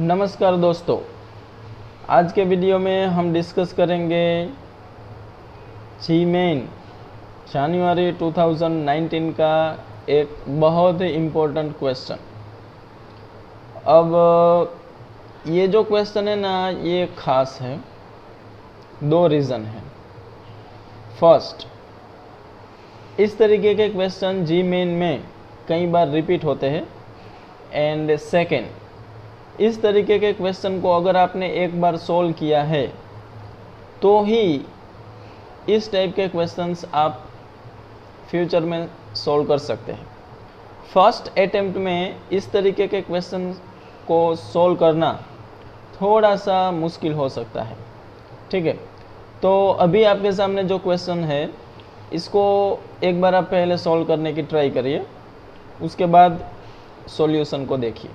नमस्कार दोस्तों, आज के वीडियो में हम डिस्कस करेंगे जीमेन जनवरी 2019 का एक बहुत ही इम्पोर्टेंट क्वेश्चन। अब ये जो क्वेश्चन है ना, ये खास है। दो रीज़न है। फर्स्ट, इस तरीके के क्वेश्चन जीमेन में कई बार रिपीट होते हैं। एंड सेकेंड, इस तरीके के क्वेश्चन को अगर आपने एक बार सॉल्व किया है तो ही इस टाइप के क्वेश्चंस आप फ्यूचर में सॉल्व कर सकते हैं। फर्स्ट अटेम्प्ट में इस तरीके के क्वेश्चन को सॉल्व करना थोड़ा सा मुश्किल हो सकता है। ठीक है, तो अभी आपके सामने जो क्वेश्चन है इसको एक बार आप पहले सॉल्व करने की ट्राई करिए, उसके बाद सॉल्यूशन को देखिए।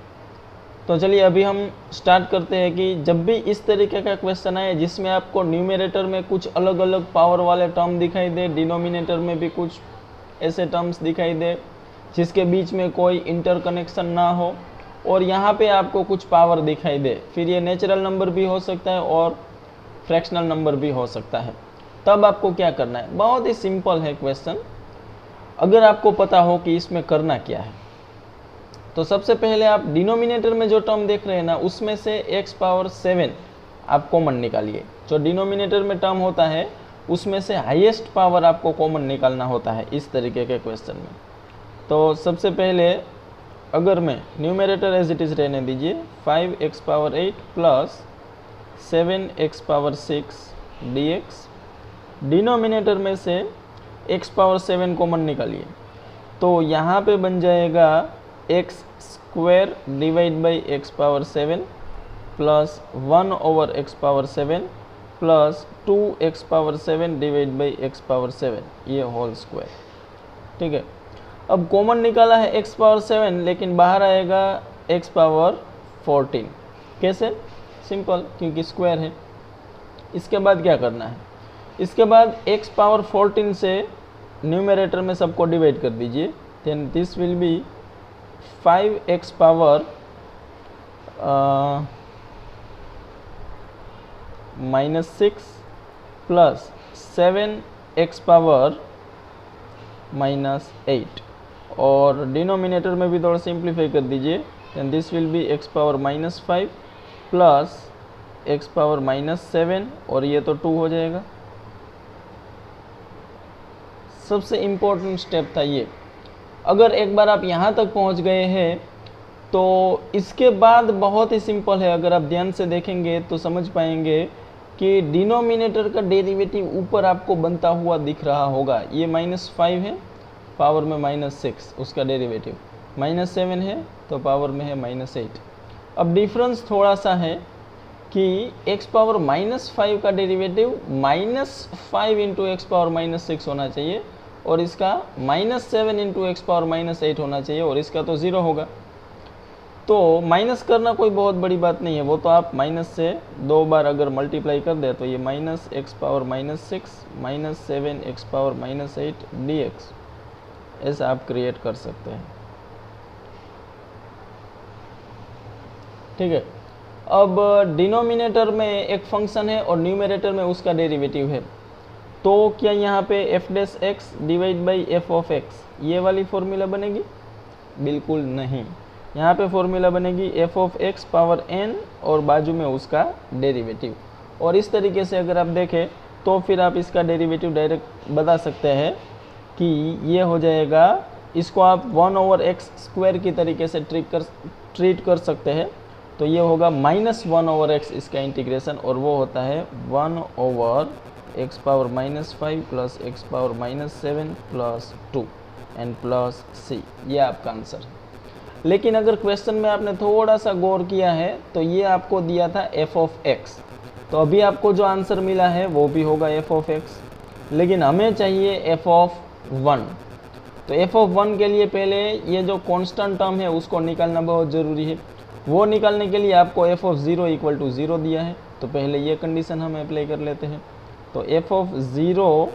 तो चलिए अभी हम स्टार्ट करते हैं कि जब भी इस तरीके का क्वेश्चन आए जिसमें आपको न्यूमरेटर में कुछ अलग अलग पावर वाले टर्म दिखाई दे, डिनोमिनेटर में भी कुछ ऐसे टर्म्स दिखाई दे जिसके बीच में कोई इंटरकनेक्शन ना हो, और यहाँ पे आपको कुछ पावर दिखाई दे, फिर ये नेचुरल नंबर भी हो सकता है और फ्रैक्शनल नंबर भी हो सकता है, तब आपको क्या करना है। बहुत ही सिंपल है क्वेश्चन, अगर आपको पता हो कि इसमें करना क्या है। तो सबसे पहले आप डिनोमिनेटर में जो टर्म देख रहे हैं ना, उसमें से x⁻7 आप कॉमन निकालिए। जो डिनोमिनेटर में टर्म होता है उसमें से हाईएस्ट पावर आपको कॉमन निकालना होता है इस तरीके के क्वेश्चन में। तो सबसे पहले अगर मैं न्यूमरेटर एज इट इज़ रहने दीजिए, 5x⁻8 plus 7x⁻6 dx, denominator में से x⁻7 कॉमन निकालिए तो यहाँ पे बन जाएगा x² divide by x⁻7 plus 1/x⁻7 plus 2x⁻7 divide by x⁻7, ये होल स्क्वायर। ठीक है, अब कॉमन निकाला है x⁻7, लेकिन बाहर आएगा x⁻14। कैसे? सिंपल, क्योंकि स्क्वायर है। इसके बाद क्या करना है, इसके बाद x⁻14 से न्यूमरेटर में सबको डिवाइड कर दीजिए। Then this will be 5x power -6 plus 7x power -8, और डिनोमिनेटर में भी थोड़ा सिंप्लीफाई कर दीजिए। Then this will be x power -5 plus x power -7, और ये तो 2 हो जाएगा। सबसे इम्पोर्टेंट स्टेप था ये। अगर एक बार आप यहाँ तक पहुँच गए हैं तो इसके बाद बहुत ही सिंपल है। अगर आप ध्यान से देखेंगे तो समझ पाएंगे कि डिनोमिनेटर का डेरिवेटिव ऊपर आपको बनता हुआ दिख रहा होगा। ये -5 है, पावर में -6, उसका डेरिवेटिव -7 है तो पावर में है -8। अब डिफरेंस थोड़ा सा है कि x⁻5 का डेरिवेटिव -5 इंटू x⁻6 होना चाहिए, और इसका -7 इंटू x⁻8 होना चाहिए, और इसका तो 0 होगा। तो माइनस करना कोई बहुत बड़ी बात नहीं है, वो तो आप माइनस से 2 बार अगर मल्टीप्लाई कर दे तो ये -x⁻6 -7x⁻8 dx ऐसा आप क्रिएट कर सकते हैं। ठीक है, अब डिनोमिनेटर में एक फंक्शन है और न्यूमरेटर में उसका डेरिवेटिव है, तो क्या यहाँ पे f' डिवाइड बाई f(x) ये वाली फॉर्मूला बनेगी? बिल्कुल नहीं। यहाँ पे फॉर्मूला बनेगी f(x) पावर n और बाजू में उसका डेरिवेटिव। और इस तरीके से अगर आप देखें तो फिर आप इसका डेरिवेटिव डायरेक्ट बता सकते हैं कि ये हो जाएगा, इसको आप 1/x² की तरीके से ट्रीट कर सकते हैं। तो ये होगा -1/x इसका इंटीग्रेशन, और वो होता है 1/x⁻5 plus x⁻7 plus 2 and plus c। ये आपका आंसर है। लेकिन अगर क्वेश्चन में आपने थोड़ा सा गौर किया है तो ये आपको दिया था f(x), तो अभी आपको जो आंसर मिला है वो भी होगा f(x), लेकिन हमें चाहिए f(1). तो f(1) के लिए पहले ये जो कांस्टेंट टर्म है उसको निकालना बहुत ज़रूरी है। वो निकालने के लिए आपको f(0) = 0 दिया है, तो पहले ये कंडीशन हम अप्लाई कर लेते हैं। तो f(0)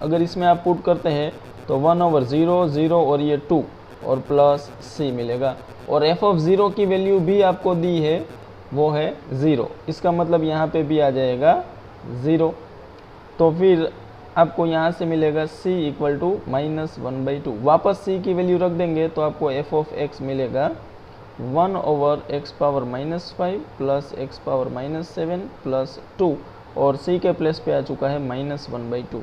अगर इसमें आप पुट करते हैं तो 1/0 0 और ये 2, और प्लस सी मिलेगा। और एफ ऑफ ज़ीरो की वैल्यू भी आपको दी है, वो है 0। इसका मतलब यहाँ पे भी आ जाएगा 0। तो फिर आपको यहाँ से मिलेगा c इक्वल टू -1/2। वापस c की वैल्यू रख देंगे तो आपको f ऑफ x मिलेगा 1/(x⁻⁻5 प्लस x⁻⁻7 प्लस 2, और c के प्लेस पे आ चुका है -1/2।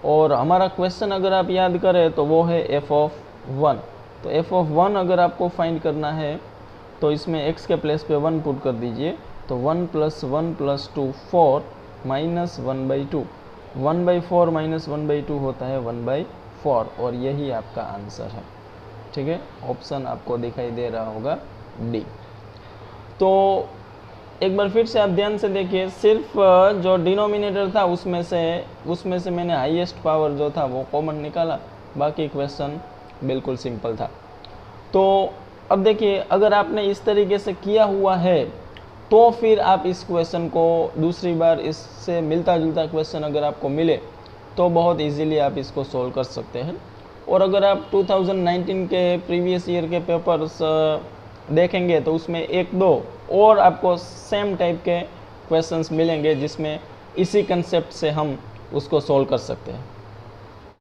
और हमारा क्वेश्चन अगर आप याद करें तो वो है f ऑफ 1। तो f ऑफ 1 अगर आपको फाइंड करना है तो इसमें x के प्लेस पे 1 पुट कर दीजिए, तो 1 + 1 + 2 4 -1/2। 1/4 -1/2 होता है 1/4, और यही आपका आंसर है। ठीक है, ऑप्शन आपको दिखाई दे रहा होगा डी। तो एक बार फिर से आप ध्यान से देखिए, सिर्फ जो डिनोमिनेटर था उसमें से मैंने हाईएस्ट पावर जो था वो कॉमन निकाला, बाकी क्वेश्चन बिल्कुल सिंपल था। तो अब देखिए, अगर आपने इस तरीके से किया हुआ है तो फिर आप इस क्वेश्चन को दूसरी बार इससे मिलता जुलता क्वेश्चन अगर आपको मिले तो बहुत इजीली आप इसको सोल्व कर सकते हैं। और अगर आप 2019 के प्रीवियस ईयर के पेपर्स देखेंगे तो उसमें 1-2 और आपको सेम टाइप के क्वेश्चंस मिलेंगे जिसमें इसी कंसेप्ट से हम उसको सोल्व कर सकते हैं।